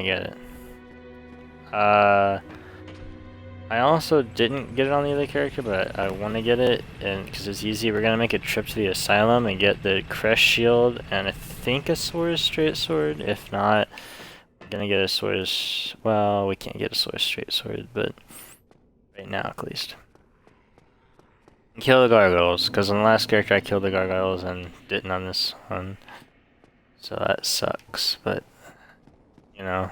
to get it. I also didn't get it on the other character, but I want to get it, and because it's easy, we're gonna make a trip to the asylum and get the crest shield, and I think a sword straight sword. If not, we're gonna get a sword. Well, we can't get a sword straight sword, but right now at least. Kill the gargoyles, because on the last character I killed the gargoyles and didn't on this one, so that sucks. But you know.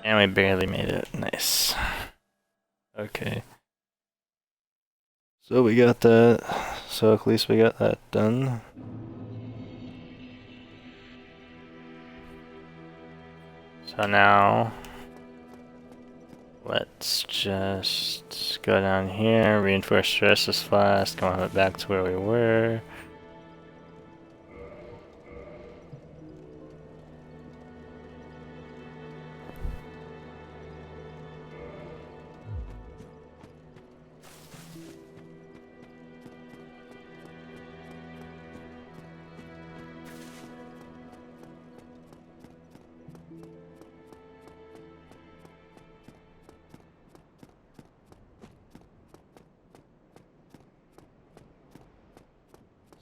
And we barely made it. Nice. Okay. So we got that. So at least we got that done. So now, let's just go down here, reinforce the restless flask, come on back to where we were.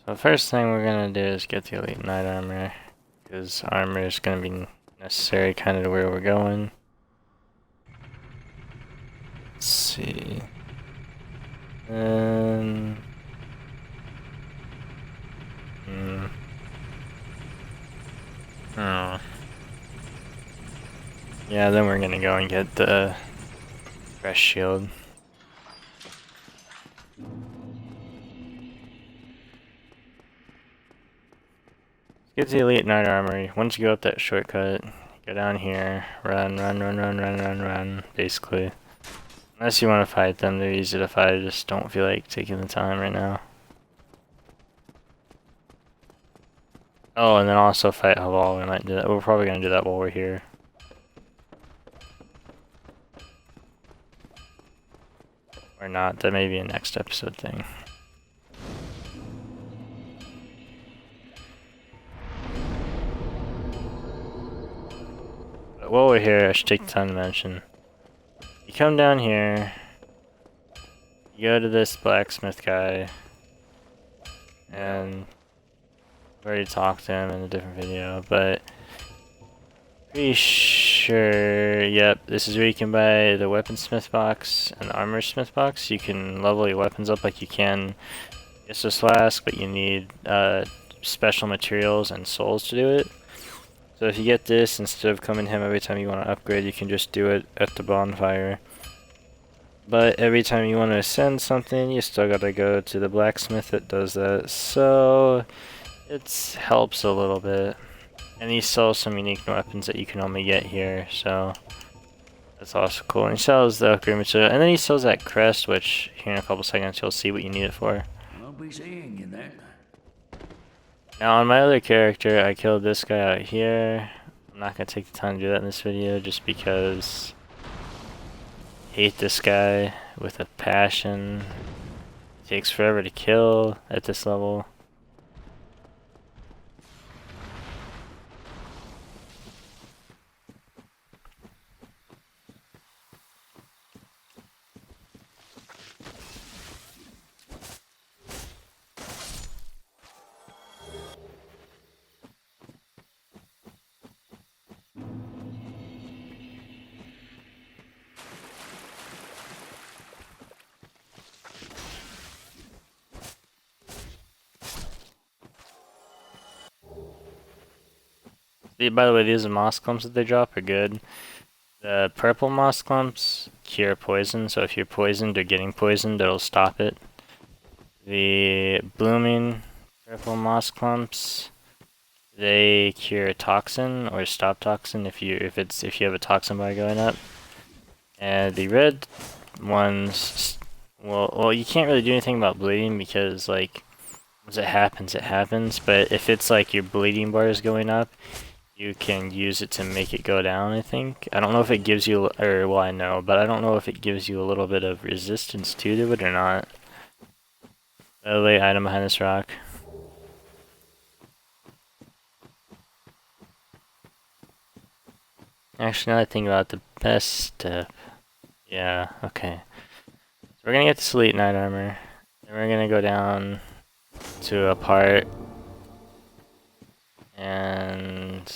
So the first thing we're gonna do is get the elite knight armor, because armor is gonna be necessary kind of to where we're going. Let's see. And oh. Yeah, then we're gonna go and get the crest shield. Get the elite knight armor. Once you go up that shortcut, go down here, run, basically. Unless you want to fight them, they're easy to fight. I just don't feel like taking the time right now. Oh, and then also fight Haval. We might do that. We're probably gonna do that while we're here. Or not. That may be a next episode thing. But while we're here, I should take the time to mention. You come down here. You go to this blacksmith guy. And I've already talked to him in a different video, but pretty sure, yep, this is where you can buy the weaponsmith box and the armorsmith box. You can level your weapons up like you can Estus Flask, but you need special materials and souls to do it. So if you get this, instead of coming to him every time you want to upgrade, you can just do it at the bonfire. But every time you want to ascend something, you still gotta go to the blacksmith that does that. So it helps a little bit. And he sells some unique weapons that you can only get here, so that's also cool. And he sells the upgrade material, and then he sells that crest, which here in a couple seconds you'll see what you need it for. I'll be seeing you then. Now on my other character, I killed this guy out here. I'm not gonna take the time to do that in this video, just because I hate this guy with a passion. It takes forever to kill at this level. By the way, these moss clumps that they drop are good. The purple moss clumps cure poison, so if you're poisoned or getting poisoned, it'll stop it. The blooming purple moss clumps, they cure toxin or stop toxin if you have a toxin bar going up. And the red ones, well, you can't really do anything about bleeding because like once it happens. But if it's like your bleeding bar is going up, you can use it to make it go down, I think. I don't know if it gives you, or well, I know, but I don't know if it gives you a little bit of resistance to it or not. Late item behind this rock. Actually, now that I think about the best step. Yeah, okay. So we're gonna get this elite knight armor. Then we're gonna go down to a part. And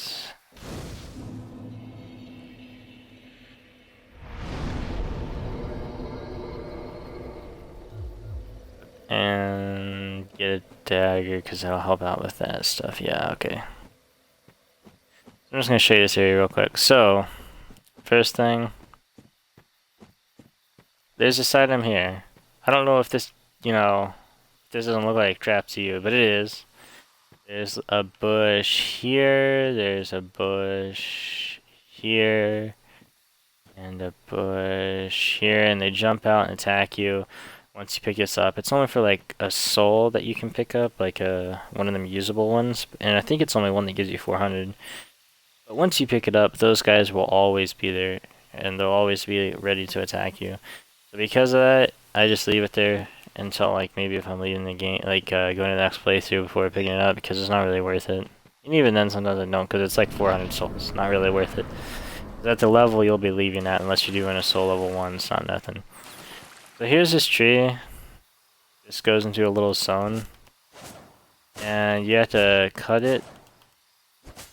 get a dagger because that'll help out with that stuff. Yeah, okay. So I'm just gonna show you this area real quick. So, first thing, there's this item here. I don't know if this, this doesn't look like crap to you, but it is. There's a bush here, there's a bush here, and a bush here, and they jump out and attack you once you pick this up. It's only for like a soul that you can pick up, like one of them usable ones, and I think it's only one that gives you 400. But once you pick it up, those guys will always be there, and they'll always be ready to attack you. So because of that, I just leave it there until like maybe if I'm leaving the game, like going to the next playthrough before picking it up, because it's not really worth it. And even then, sometimes I don't, because it's like 400 souls. Not really worth it. At the level you'll be leaving at, unless you're doing a soul level 1, it's not nothing. So here's this tree. This goes into a little zone, and you have to cut it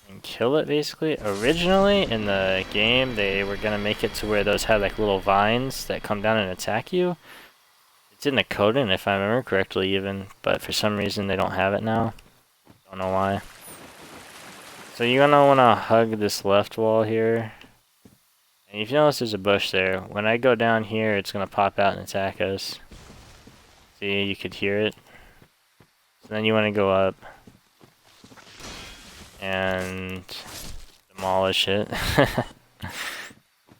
and kill it, basically. Originally in the game, they were gonna make it to where those had like little vines that come down and attack you. It's in the coding, if I remember correctly, even, but for some reason they don't have it now. Don't know why. So you're gonna wanna hug this left wall here. And if you notice there's a bush there, when I go down here, it's gonna pop out and attack us. See, you could hear it. So then you wanna go up and demolish it.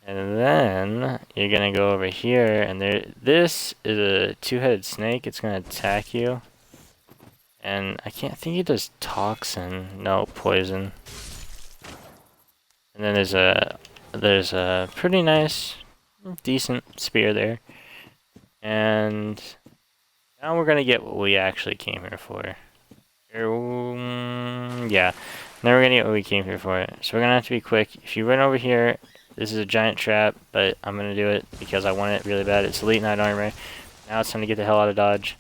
And then you're gonna go over here, and this is a two-headed snake. It's gonna attack you, and I think it does toxin, no poison. And then there's a pretty nice, decent spear there, and now we're gonna get what we actually came here for. Yeah, now we're gonna get what we came here for. So we're gonna have to be quick. If you run over here. This is a giant trap, but I'm gonna do it because I want it really bad. It's elite knight armor. Now it's time to get the hell out of dodge.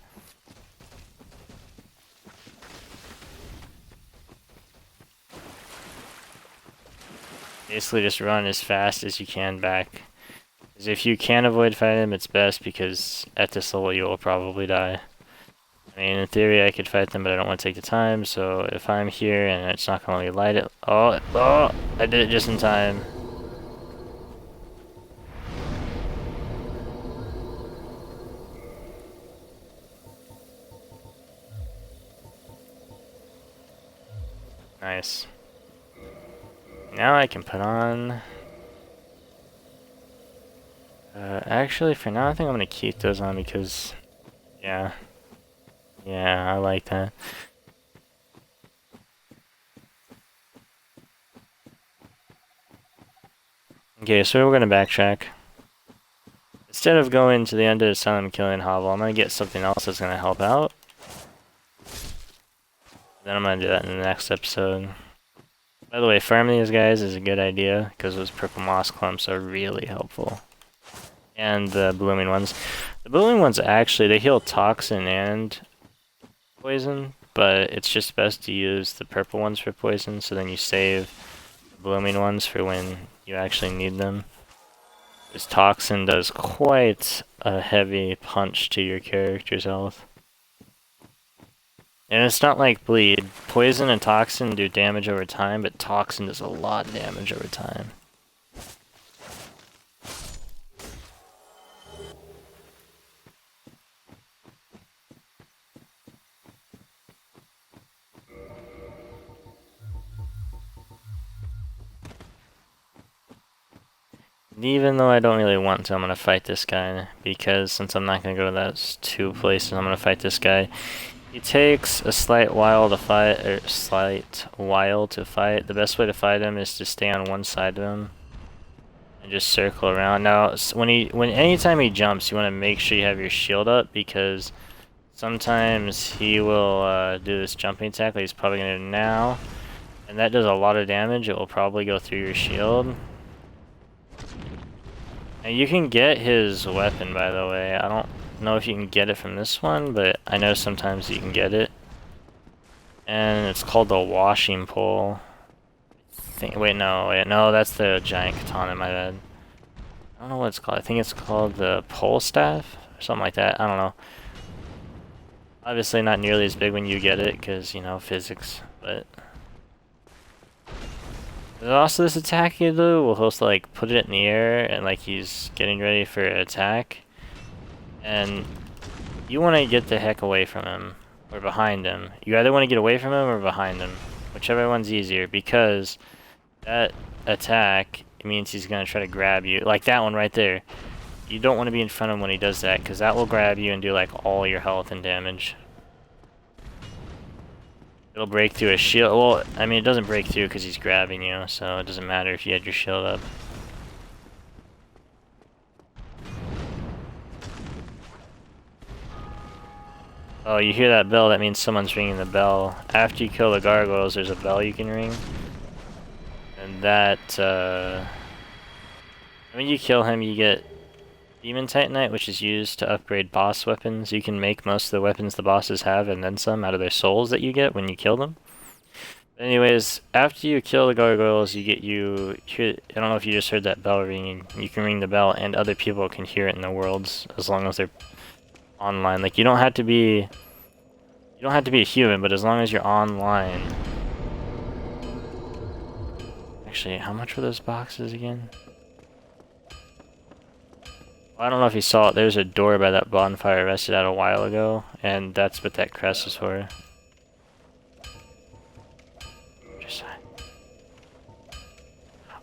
Basically just run as fast as you can back. Because if you can avoid fighting them, it's best, because at this level you will probably die. I mean, in theory I could fight them, but I don't want to take the time, so if I'm here and it's not gonna let me light it. Oh, I did it just in time. Nice. Now I can put on... actually, for now I think I'm gonna keep those on because... Yeah, I like that. Okay, so we're gonna backtrack. Instead of going to the end of the sun and killing Hovel, I'm gonna get something else that's gonna help out. Then I'm gonna do that in the next episode. By the way, farming these guys is a good idea, because those purple moss clumps are really helpful. And the blooming ones. The blooming ones actually, they heal toxin and poison, but it's just best to use the purple ones for poison, so then you save the blooming ones for when you actually need them. This toxin does quite a heavy punch to your character's health. And it's not like bleed. Poison and toxin do damage over time, but toxin does a lot of damage over time. Even though I don't really want to, I'm gonna fight this guy, because since I'm not gonna go to those two places, I'm gonna fight this guy. He takes a slight while to fight, The best way to fight him is to stay on one side of him and just circle around. Now, anytime he jumps, you want to make sure you have your shield up, because sometimes he will do this jumping attack like he's probably gonna do now, and that does a lot of damage. It will probably go through your shield. And you can get his weapon, by the way. I don't know if you can get it from this one, but I know sometimes you can get it. And it's called the washing pole. Wait, no, that's the giant katana, my bad. I don't know what it's called. I think it's called the pole staff, or something like that. I don't know. Obviously not nearly as big when you get it, because, you know, physics, but... There's also this attack he do, will also like put it in the air and like he's getting ready for an attack. And you want to get the heck away from him, or behind him. You either want to get away from him or behind him, whichever one's easier, because that attack, it means he's going to try to grab you. Like that one right there. You don't want to be in front of him when he does that, because that will grab you and do like all your health and damage. It'll break through a shield. Well, I mean, it doesn't break through because he's grabbing you, so it doesn't matter if you had your shield up. Oh, you hear that bell? That means someone's ringing the bell. After you kill the gargoyles, there's a bell you can ring. And that, when you kill him, you get Demon Titanite, which is used to upgrade boss weapons. You can make most of the weapons the bosses have and then some out of their souls that you get when you kill them. Anyways, after you kill the gargoyles, you get I don't know if you just heard that bell ringing. You can ring the bell and other people can hear it in the worlds as long as they're online. Like you don't have to be a human, but as long as you're online. Actually, how much were those boxes again? I don't know if you saw it, there's a door by that bonfire I rested at a while ago, and that's what that crest is for.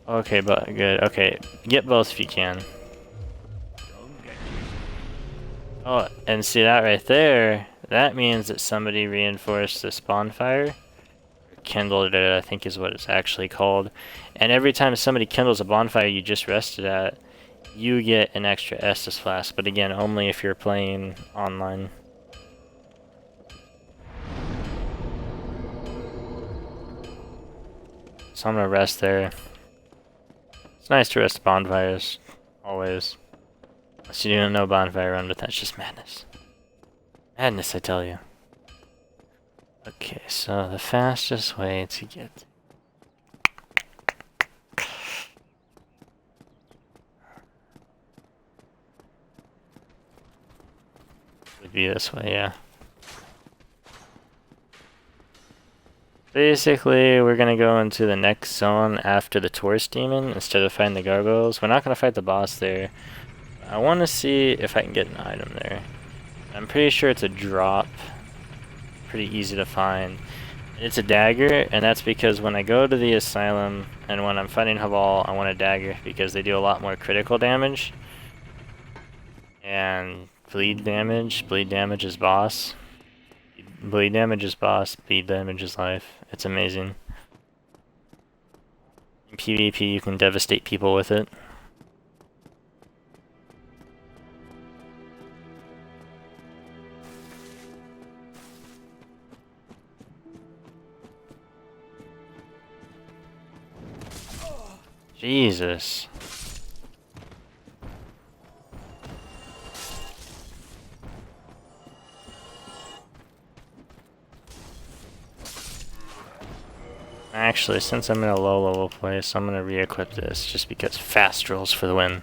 Okay, but good. Okay, get both if you can. Oh, and see that right there? That means that somebody reinforced this bonfire. Kindled it, I think is what it's actually called. And every time somebody kindles a bonfire you just rested at, you get an extra Estus Flask, but again, only if you're playing online. So I'm gonna rest there. It's nice to rest bonfires, always. Unless you don't know bonfire run, but that's just madness. Madness, I tell you. Okay, so the fastest way to get... would be this way, yeah. Basically, we're gonna go into the next zone after the Taurus Demon instead of fighting the gargoyles. We're not gonna fight the boss there. I want to see if I can get an item there. I'm pretty sure it's a drop. Pretty easy to find. It's a dagger, and that's because when I go to the asylum and when I'm fighting Haval, I want a dagger because they do a lot more critical damage. And bleed damage is boss. Bleed damage is boss, bleed damage is life. It's amazing. In PvP, you can devastate people with it. Jesus. Actually, since I'm in a low level place, I'm gonna re-equip this just because fast rolls for the win.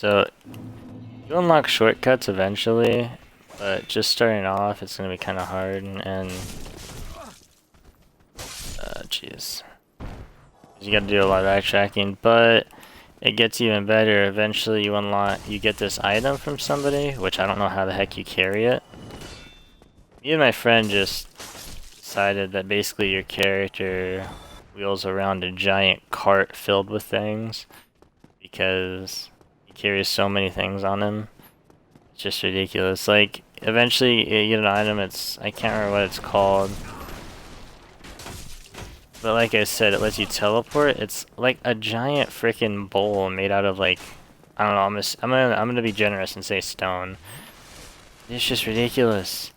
So you unlock shortcuts eventually, but just starting off, it's gonna be kind of hard and jeez, you got to do a lot of backtracking. But it gets even better. Eventually, you get this item from somebody, which I don't know how the heck you carry it. Me and my friend just decided that basically your character wheels around a giant cart filled with things because he carries so many things on him. It's just ridiculous. Like, eventually you get an item, I can't remember what it's called. But like I said, it lets you teleport. It's like a giant freaking bowl made out of like, I don't know, I'm gonna be generous and say stone. It's just ridiculous.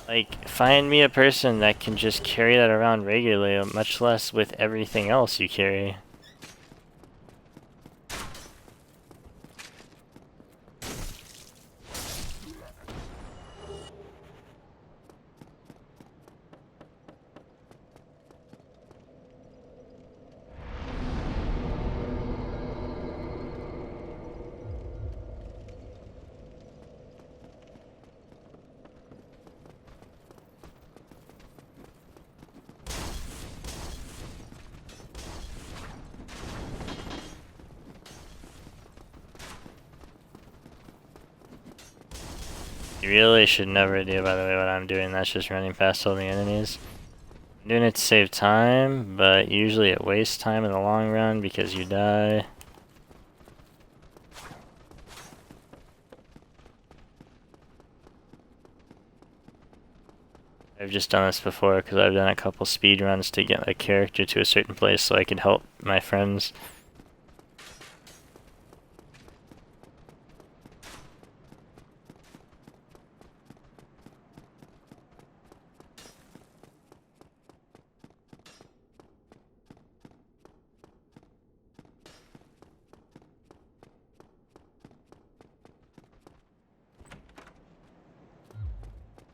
Like, find me a person that can just carry that around regularly, much less with everything else you carry. You really should never do, by the way, what I'm doing. That's just running past all the enemies. I'm doing it to save time, but usually it wastes time in the long run because you die. I've just done this before because I've done a couple speed runs to get a character to a certain place so I could help my friends.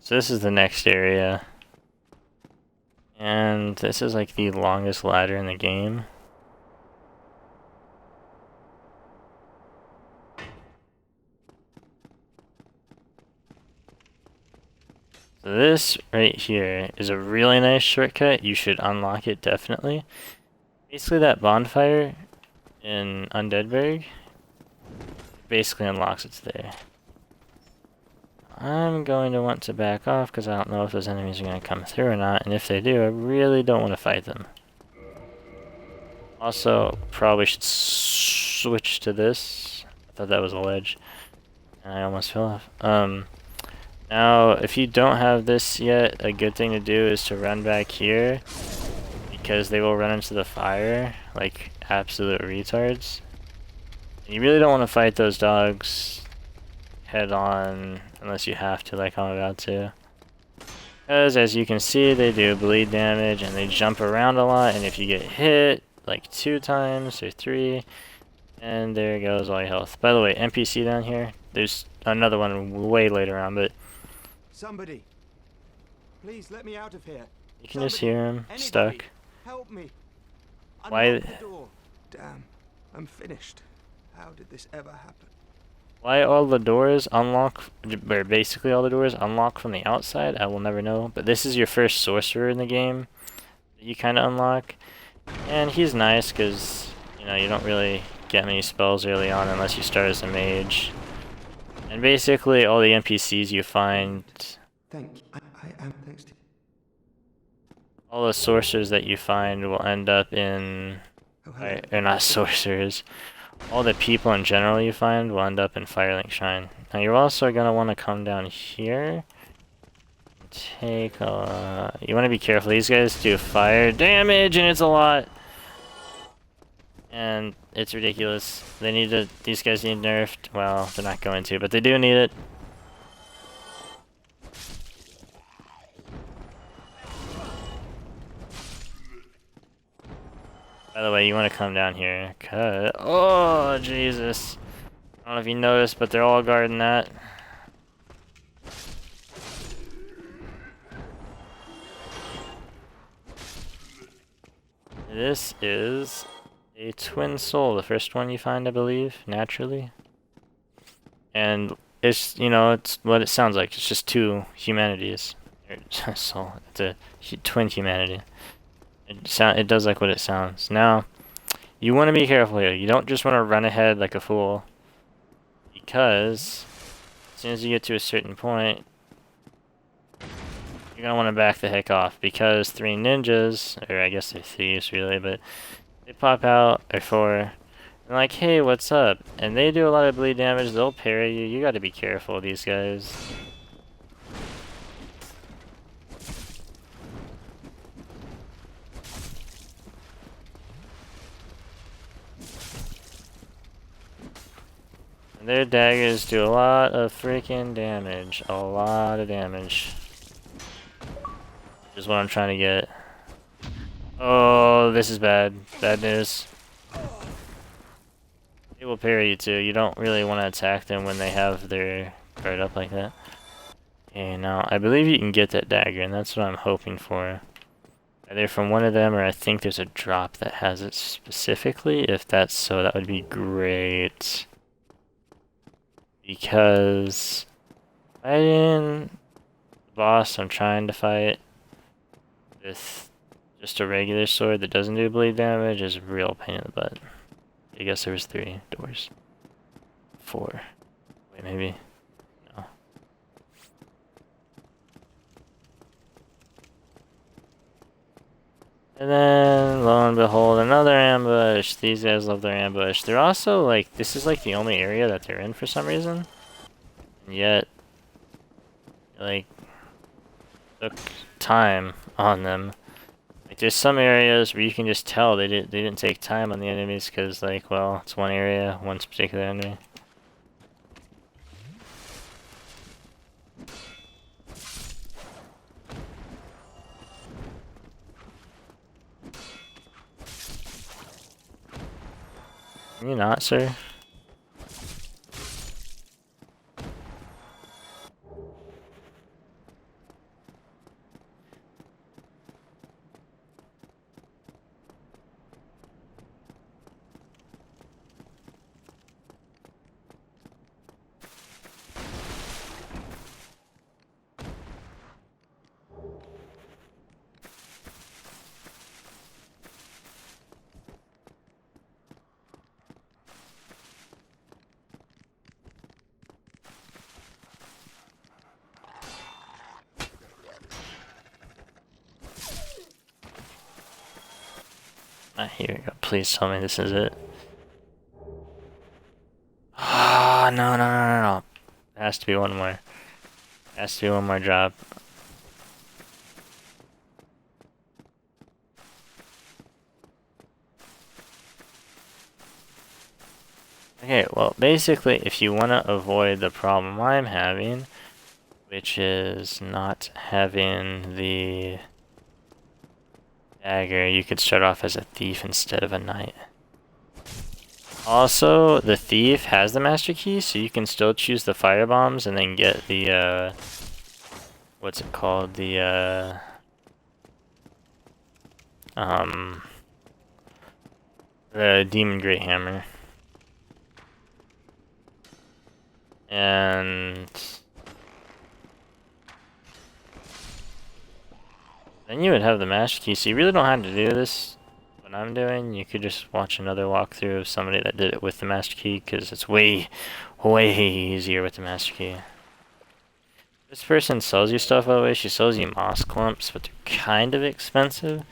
So this is the next area. And this is like the longest ladder in the game. So this right here is a really nice shortcut. You should unlock it definitely. Basically that bonfire in Undeadburg basically unlocks it there. I'm going to want to back off because I don't know if those enemies are going to come through or not, and if they do, I really don't want to fight them. Also, probably should switch to this. I thought that was a ledge, and I almost fell off. Now, if you don't have this yet, a good thing to do is to run back here, because they will run into the fire like absolute retards. And you really don't want to fight those dogs head on unless you have to, like I'm about to. Because as you can see, they do bleed damage and they jump around a lot, and if you get hit like 2 times or 3, and there goes all your health. By the way, NPC down here, there's another one way later on, but somebody, please let me out of here. You can just hear him stuck. Help me. Why? Unlock the door. Damn, I'm finished. How did this ever happen? Why all the doors unlock, or basically all the doors unlock from the outside, I will never know. But this is your first sorcerer in the game that you kind of unlock. And he's nice because, you know, you don't really get many spells early on unless you start as a mage. And basically all the NPCs you find, Thank you. I am thanks to you. all the sorcerers that you find will end up in, they're not sorcerers. All the people in general you find will end up in Firelink Shrine. Now you're also going to want to come down here. Take a... You want to be careful. These guys do fire damage and it's a lot. And it's ridiculous. They need to... These guys need nerfed. Well, they're not going to, but they do need it. By the way, you want to come down here. Oh, Jesus. I don't know if you noticed, but they're all guarding that. This is a twin soul, the first one you find, I believe, naturally. And it's, you know, it's what it sounds like. It's just two humanities. Soul. It's a twin humanity. It does like what it sounds. Now, you want to be careful here. You don't just want to run ahead like a fool, because as soon as you get to a certain point, you're gonna want to back the heck off, because 3 ninjas, or I guess they're thieves really, but they pop out, or 4, and like, hey, what's up? And they do a lot of bleed damage, they'll parry you, you gotta be careful, these guys. And their daggers do a lot of freaking damage, a lot of damage. Is what I'm trying to get. Oh, this is bad. Bad news. They will parry you too. You don't really want to attack them when they have their guard up like that. Okay, now I believe you can get that dagger, and that's what I'm hoping for. Either from one of them, or I think there's a drop that has it specifically. If that's so, that would be great. Because fighting the boss I'm trying to fight with just a regular sword that doesn't do bleed damage is a real pain in the butt. I guess there was 3 doors. 4. Wait, maybe? No. And then, lo and behold, another ambush. These guys love their ambush. They're also, like, this is like the only area that they're in for some reason. And yet, like, took time on them. Like, there's some areas where you can just tell they didn't take time on the enemies, because, like, well, it's one area, one particular enemy. Can you not, sir? Here we go. Please tell me this is it. Ah, no. It has to be one more. It has to be one more drop. Okay, well, basically, if you want to avoid the problem I'm having, which is not having the dagger, you could start off as a thief instead of a knight. Also, the thief has the master key, so you can still choose the fire bombs and then get the, what's it called? The, the Demon Great Hammer. And then you would have the master key, so you really don't have to do this, what I'm doing. You could just watch another walkthrough of somebody that did it with the master key, because it's way easier with the master key. This person sells you stuff, by the way. She sells you moss clumps, but they're kind of expensive.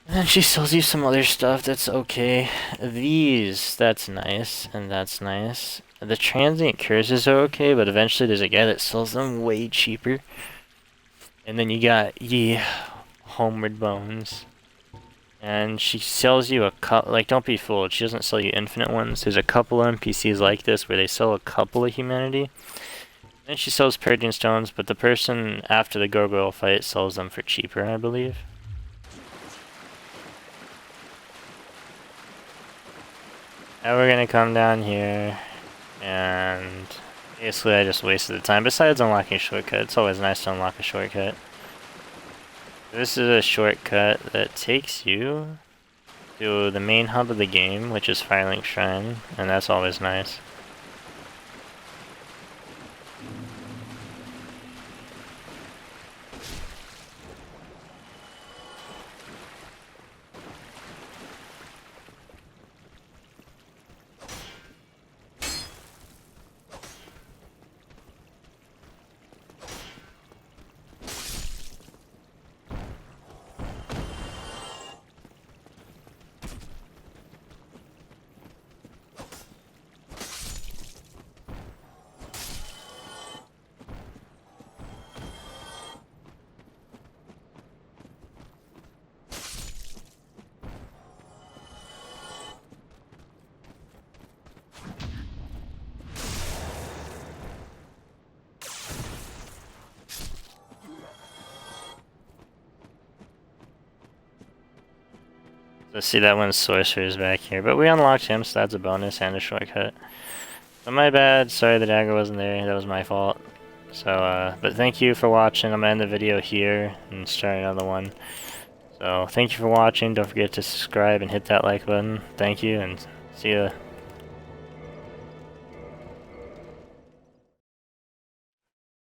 And then she sells you some other stuff that's okay. These, that's nice, and that's nice. The transient curses are okay, but eventually there's a guy that sells them way cheaper. And then you got Homeward Bones. And she sells you a couple, like, don't be fooled, she doesn't sell you infinite ones. There's a couple of NPCs like this where they sell a couple of humanity. Then she sells Purging Stones, but the person after the gargoyle fight sells them for cheaper, I believe. Now we're gonna come down here, and basically I just wasted the time. Besides unlocking a shortcut, it's always nice to unlock a shortcut. This is a shortcut that takes you to the main hub of the game, which is Firelink Shrine, and that's always nice. Let's see, that one's Sorcerer's back here, but we unlocked him, so that's a bonus and a shortcut. But my bad, sorry the dagger wasn't there, that was my fault. So, but thank you for watching. I'm gonna end the video here and start another one. So, thank you for watching. Don't forget to subscribe and hit that like button. Thank you, and see ya.